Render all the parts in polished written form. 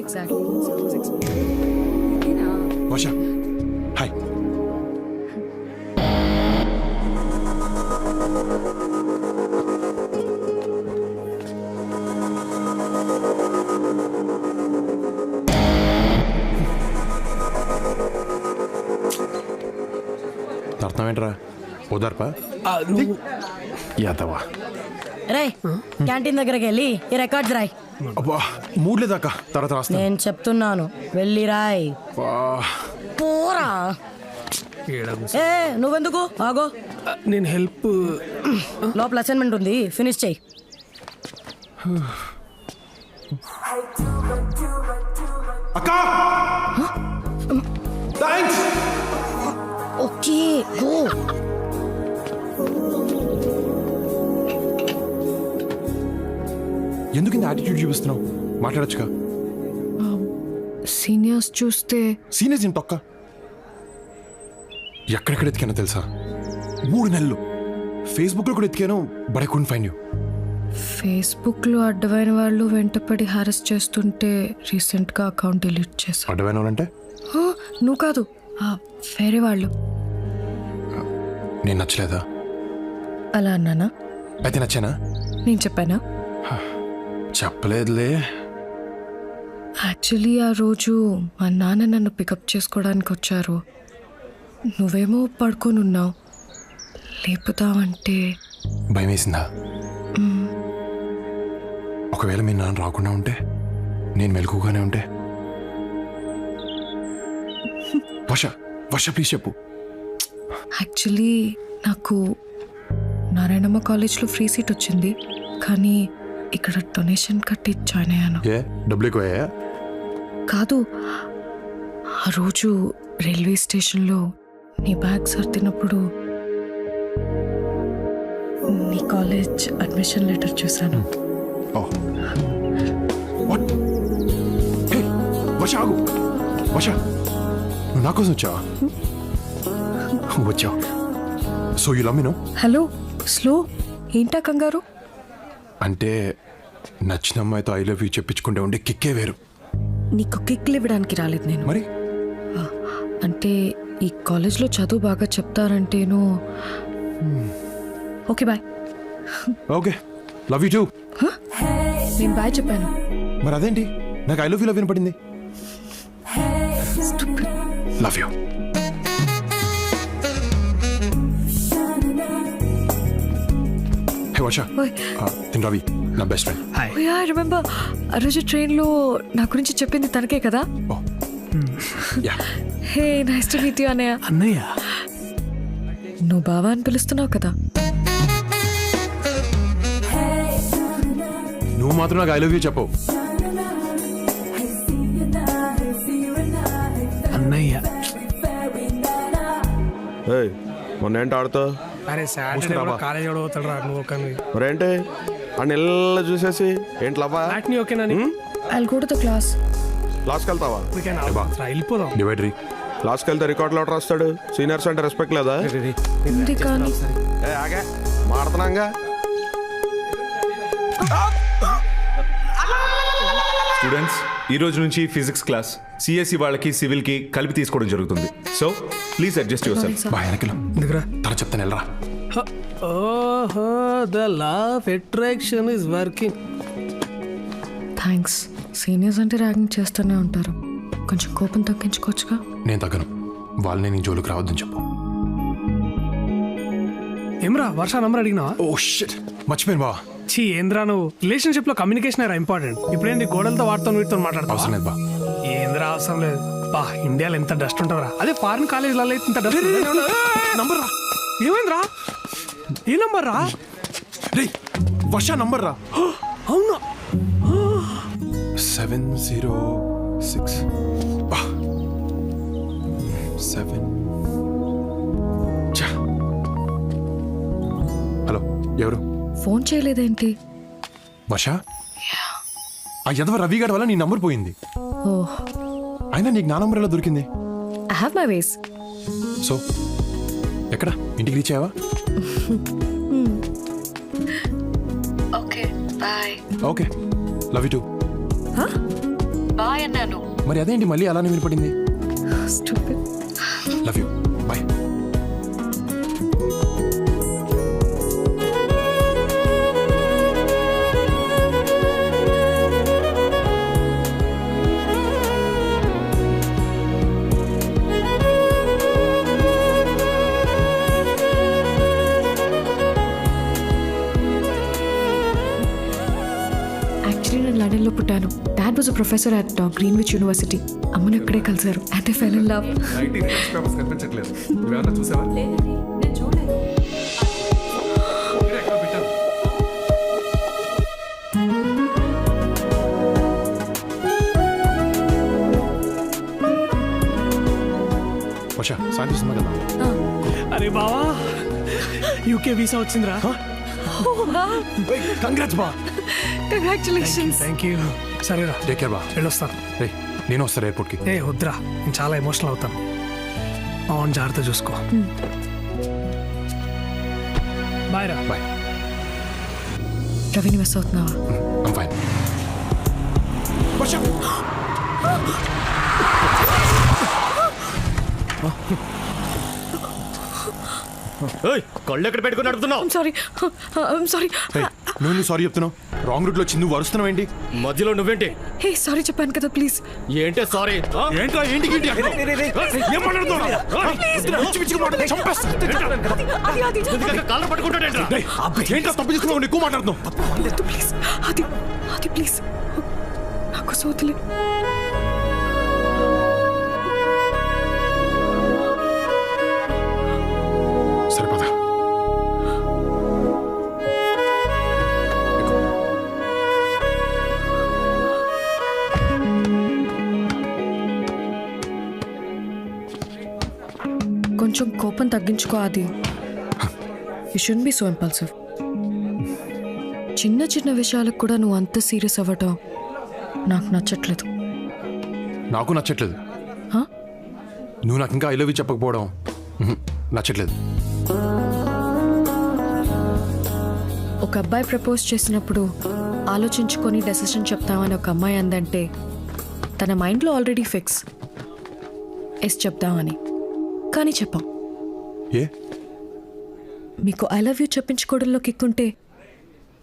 Exactly. వర్ష hi. అర్థం ఏంట్రా ఓదార్పా యాదవా. రే canteen దగ్గరికి వెళ్ళి ఈ రికార్డ్స్ రాయ్. అబ్బా మూడ్ లేదాకా తర్వాత రాస్తా. నేను చెప్తున్నాను వెళ్ళి రాయ్. పోరా. ఏ నువ్వెందుకు ఆగో, నేను హెల్ప్. లోపల అసైన్మెంట్ ఉంది, ఫినిష్ చెయ్యి. అక్కా థాంక్స్. Okay go. ఎందుకు ఇంత యాటిట్యూడ్ చూపిస్తున్నావు? మాట్లాడొచ్చుగా. సీనియర్స్ చూస్తే సీనియర్స్ ఏంటి తొక్క? ఎక్కడెక్కడ ఎతికానో తెలుసా? 3 నెలలు ఫేస్బుక్లో కూడా ఎతికాను, but I couldn't find you. ఫేస్బుక్లో అడ్డమైన వాళ్ళు వెంటపడి హారెస్ట్ చేస్తుంటే రీసెంట్గా అకౌంట్ డిలీట్ చేశాను. అడ్డమైన వాళ్ళంటే నువ్వు కాదు, వేరే వాళ్ళు. నేను నచ్చలేదా? అలా అన్నానా? అయితే నచ్చానా? నేను చెప్పానా? చెప్పలేదులే. యాక్చువల్లీ ఆ రోజు మా నాన్న నన్ను పికప్ చేసుకోవడానికి వచ్చారు. నువ్వేమో పడుకొని ఉన్నావు. లేపుతావంటే భయం వేసిందా? ఒకవేళ మీ నాన్న రాకుండా ఉంటే, నేను మెలకుగానే ఉంటే? వర్ష వర్ష ప్లీజ్ చెప్పు. యాక్చువల్లీ నాకు నారాయణమ్మ కాలేజ్లో ఫ్రీ సీట్ వచ్చింది, కానీ ఇక్కడ డొనేషన్ కట్టి జాయిన్ అయ్యాను. ఏ డబ్బులు ఎక్కువయ్యా? కాదు, ఆ రోజు రైల్వే స్టేషన్లో నీ బ్యాగ్ సర్దినప్పుడు నీ కాలేజ్ అడ్మిషన్ లెటర్ చూశాను. వర్ష ఆగు. వర్ష నువ్వు నా కోసం వచ్చావా? వచ్చావు. So you love me no? Hello, slow ఏంటా కంగారు? అంటే నచ్చిన అమ్మాయితో ఐ లవ్ యూ చెప్పించుకుంటే ఉండే కిక్కే వేరు. నీకు కిక్లు ఇవ్వడానికి రాలేదు నేను. మరి అంటే ఈ కాలేజ్లో చదువు బాగా చెప్తారంటేను. Okay bye. Okay love you too. నేను బాయ్ చెప్పాను. మరి అదేంటి నాకు ఐ లవ్ యూ లవ్ వినపడింది? Love you. హే వర్ష, తిన్ రవి నా బెస్ట్ ఫ్రెండ్. ఐ రిమెంబర్ ఆ రోజు ట్రైన్లో నా గురించి చెప్పింది తనకే కదా? Yeah. Hey nice to meet you అన్నయ్య. అన్నయ్య నువ్వు బావా అని పిలుస్తున్నావు కదా? నువ్వు మాత్రం నాకు ఐ లవ్ యూ చెప్పవు. అన్నయ్య. మొన్నేంటి ఆడుతావు? అరే సాటర్డే కాలేజ్ కూడా పోతాడు రా నువ్వు. ఒక మరేంటి ఆ నెల చూసేసి ఏంటి లవ్వా? నీ ఓకేనా? I'll go to the class. క్లాస్కి వెళ్తావా? వెళ్ళిపోదాం. డివైడరీ క్లాస్కి వెళ్తే రికార్డులు అవుట్ రాస్తాడు. సీనియర్స్ అంటే రెస్పెక్ట్ లేదా? ఉంది కానీ ఆగా మాడుతున్నాగా. స్టూడెంట్స్, ఈ రోజు నుంచి ఫిజిక్స్ క్లాస్ సిఎస్సి వాళ్ళకి సివిల్కి కలిపి తీసుకోవడం జరుగుతుంది. So please adjust yourself. బాయనకిలో తన చెప్తాను వెళ్ళరా. ఓహో, the law of attraction is working. Thanks. Seniors అంటే ర్యాగింగ్ చేస్తూనే ఉంటారు, కొంచెం కోపం తగ్గించుకోవచ్చుగా. నేను తగ్గను. వాళ్ళని నీ జోలికి రావద్దని చెప్పు. ఏమ్రా వర్ష నంబర్ అడిగినావా? ఓ షిట్, మర్చిపోయాను బా. చీ ఏంద్రా నువ్వు. రిలేషన్షిప్ లో కమ్యూనికేషన్ రా ఇంపార్టెంట్. ఇప్పుడేంటి గోడలతో వాటితో వీటితో మాట్లాడతావు? అవసరం లేదు బా. ఏంద్రా అవసరం లేదు బా. ఇండియాలో ఎంత డస్ట్ ఉంటుందిరా. అదే ఫారిన్ కాలేజ్లలో అయితే ఇంత డస్ట్. నంబర్ రా. ఏమైందిరా? ఏ నంబర్ రా? రే వర్ష నంబర్ రా. అవునా? 706 7. హలో ఎవరు? ఫోన్ చేయలేదేంటి? వర్ష, ఆ యదవ రవిగాడి వల్ల నీ నంబర్ పోయింది. ఓహ్, అయినా నీకు నా నంబర్ ఎలా దొరికింది? I have my ways. So ఎక్కడ ఇంటికి రీచ్ అయ్యావా? Okay bye. Okay love you too. Bye అన్నాను. మరి అదేంటి మళ్ళీ అలానే వినపడింది? Stupid. Love you, bye. Actually నేను లండన్లో పుట్టాను. Dad was a professor at Greenwich university. అమ్మను ఇక్కడే కలిసారు. And I fell in love. కనిపించట్లేదు, నువ్వేమన్నా చూసావా? వర్ష, సాయంత్రం సినిమా కదా. అరే బావా, యూకే వీసా వచ్చిందిరా. కంగ్రాట్స్ బా. కంగ్రాచులేషన్స్. Thank you. సరేరా, టేక్ కేర్ బా. వెళ్ళొస్తాను. రే, నేను వస్తాను ఎయిర్పోర్ట్కి. ఏ వద్దురా, నేను చాలా ఎమోషనల్ అవుతాను. అవును, జాగ్రత్త చూసుకో. బాయ్ రా. బాయ్. రవిని మిస్ అవుతున్నావా? I'm fine. వర్ష, కళ్ళు ఎక్కడ పెట్టుకుని నడుపుతున్నావు? సారీ. నువ్వు సారీ చెప్తున్నావు. రాంగ్ రూట్లో వచ్చి నువ్వు అరుస్తున్నావు ఏంటి? మధ్యలో నువ్వేంటి? హే సారీ చెప్పాను కదా, ప్లీజ్. ఏంటే సారీ? ఏంట్రా ఏంటి ఏంటి అంటున్నావు? ఏం మాట్లాడుతున్నావు? పిచ్చి పిచ్చిగా మాట్లాడుతున్నావు. చంపేస్తా. కాళ్ళు పట్టుకుంటాడేంట్రా? రేయ్, ఏంట్రా తప్పు చేసుకున్నావు? ఎక్కువ మాట్లాడుతున్నావు. ప్లీజ్ అది ప్లీజ్ నాకు సోతులే. సరే పద. కొంచెం కోపం తగ్గించుకో. అది you should be so impulsive. చిన్న చిన్న విషయాలకు కూడా నువ్వు అంత సీరియస్ అవ్వటం నాకు నచ్చట్లేదు. నాకు నచ్చట్లేదు. Huh? నువ్వు నాకు ఇంకా ఐ లవ్ యూ చెప్పకపోవడం నచ్చట్లేదు. ఒక అబ్బాయి ప్రపోజ్ చేసినప్పుడు ఆలోచించుకొని డెసిషన్ చెప్తామని ఒక అమ్మాయి అందంటే తన మైండ్లో ఆల్రెడీ ఫిక్స్ ఎస్ చెప్దామని. కానీ చెప్పాం. ఏ? మీకు ఐ లవ్ యూ చెప్పించుకోవడంలో కిక్కుంటే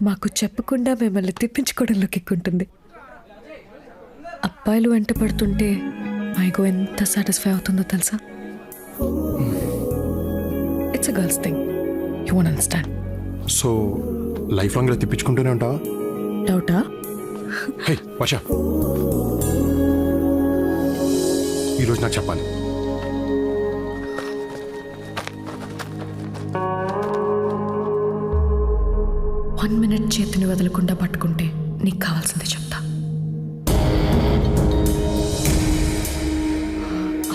మాకు చెప్పకుండా మిమ్మల్ని తిప్పించుకోవడంలో కిక్కుంటుంది. అబ్బాయిలు వెంట పడుతుంటే మైగో ఎంత సాటిస్ఫై అవుతుందో తెలుసా? It's a girls thing. You won't understand. So life long ఇలా తిప్పించుకుంటూనే ఉంటావా? డౌటా? హే వర్ష, ఈరోజు నాకు చెప్పాలి. వన్ మినిట్ చేతిని వదలకుండా పట్టుకుంటే నీకు కావాల్సింది చెప్తా.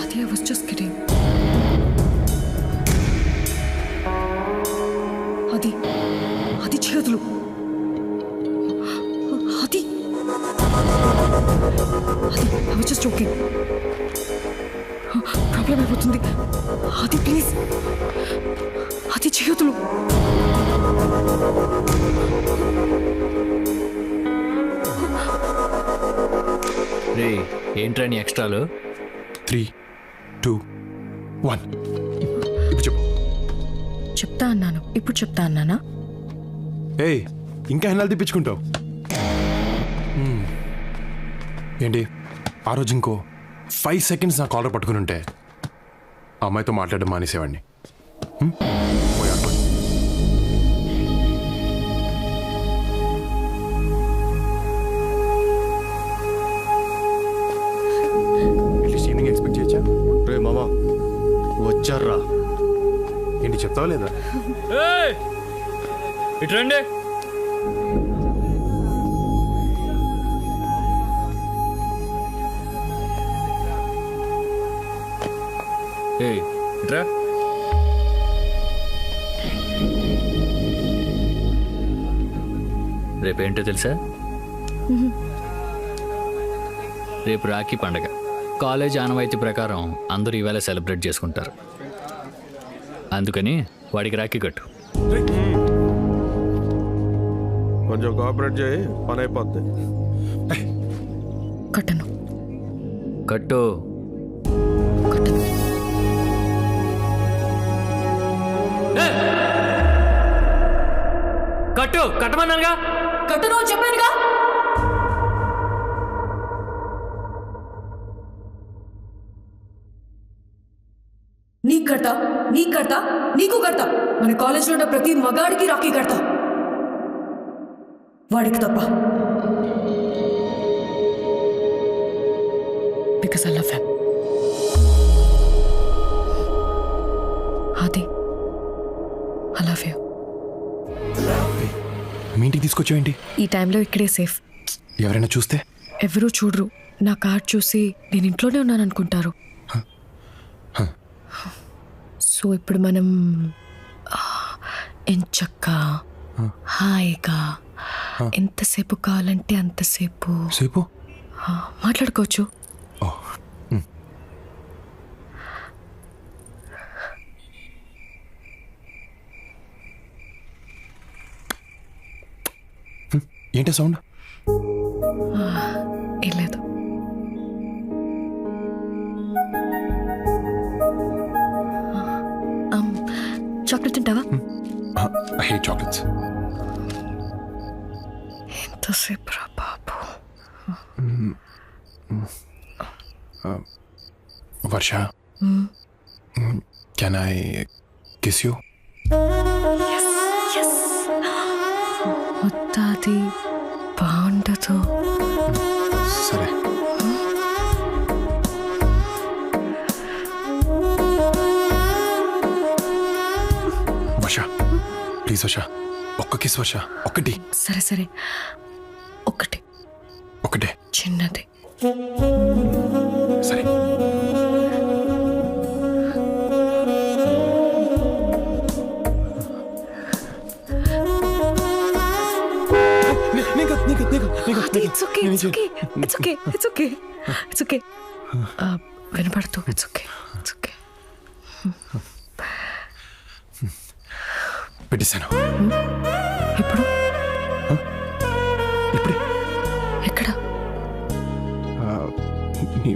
అది ఐ వాస్ జస్ట్ కిడింగ్. అది చేతులు. అది I was just joking. Problem అయిపోతుంది. అది ప్లీజ్, అది చేతులు. రే ఏంట్రా నీ ఎక్స్ట్రాలు? 3, 2, 1. ఇప్పుడు చెప్పు. చెప్తా అన్నాను, ఇప్పుడు చెప్తా అన్నానా? ఏయ్, ఇంకా ఎన్నాళ్ళు తిప్పించుకుంటావు? ఏంటి ఆ రోజు ఇంకో 5 seconds నా కాలర్ పట్టుకుని ఉంటే ఆ అమ్మాయితో మాట్లాడడం మానేసేవాడిని. ఈవినింగ్ ఎక్స్పెక్ట్ చేయొచ్చా? రే మామా, వచ్చారా? ఏంటి చెప్తావా లేదా? ఇటు రండి. ఇట్రా. రేపేంటో తెలుసా? రేపు రాఖీ పండగ. కాలేజ్ ఆనవాయితీ ప్రకారం అందరూ ఈవేళ సెలబ్రేట్ చేసుకుంటారు. అందుకని వాడికి రాఖీ కట్టు. కొంచెం కోఆపరేట్ చేయి, పని అయిపోద్ది. కట్టను. కట్టు. కొట్టను. కట్టు కట్టమన్నానుగా. కట్టును అని చెప్పానుగా. నీకు కడతా, నీకు కడతా, నీకు కడతా. మన కాలేజ్లో ఉన్న ప్రతి మగాడికి రాఖీ కడతా, వాడికి తప్ప. Because I love him. ఆది, ఐ లవ్ యూ. మీ ఇంటికి తీసుకొచ్చావేంటి? ఈ టైంలో ఇక్కడే సేఫ్. ఎవరైనా చూస్తే? ఎవరూ చూడరు. నా కార్డ్ చూసి నేను ఇంట్లోనే ఉన్నాను అనుకుంటారు. సో ఇప్పుడు మనం ఎంచక్కా హాయిగా ఎంతసేపు కావాలంటే అంతసేపు సేపు మాట్లాడుకోవచ్చు. ఏంటి సౌండ్? ఏం లేదు. చాక్లెట్ తింటావా? I hate chocolates. ఎంతసేపు రా బాబు. వర్ష, కెన్ ఐ కిస్ యూ? వద్దాది, బాగుండదు. సరే. వర్ష ప్లీజ్ వర్ష, ఒక్క కిస్ వర్ష, ఒక్కటి. సరే సరే, ఒకటి ఒకటే చిన్నది. సరే. It's okay, it's okay, it's okay, it's okay, it's okay. వినపడుతూ ఇట్స్ ఓకే, ఇట్స్ ఓకే. పెట్టేశాను. ఇప్పుడు ఇప్పుడే ఎక్కడ? నీ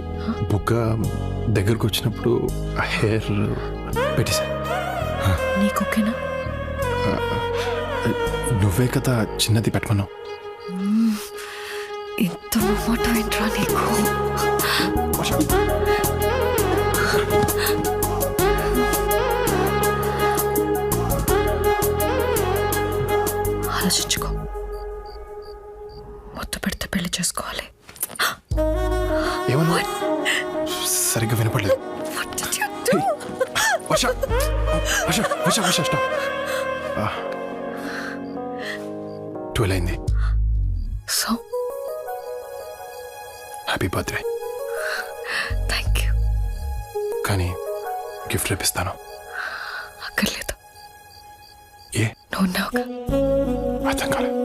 బుగ్గ దగ్గరకు వచ్చినప్పుడు ఆ హెయిర్ పెట్టేశాను. నీకు ఓకేనా? నువ్వే కదా చిన్నది పెట్టమన్నావు. ఇంత మాట ఏంట్రా నీకు? ఆలోచించుకో. మొత్తం పెడితే పెళ్లి చేసుకోవాలి. ఏమన్నా సరిగ్గా వినపడలేదు. వర్ష వర్ష వర్ష వర్ష స్టాప్. 12 అయింది. So happy birthday. Thank you. కానీ గిఫ్ట్ రేపిస్తాను. అక్కర్లేదు, ఏ నువ్వు ఉన్నావుగా. అర్థం కాలేదు.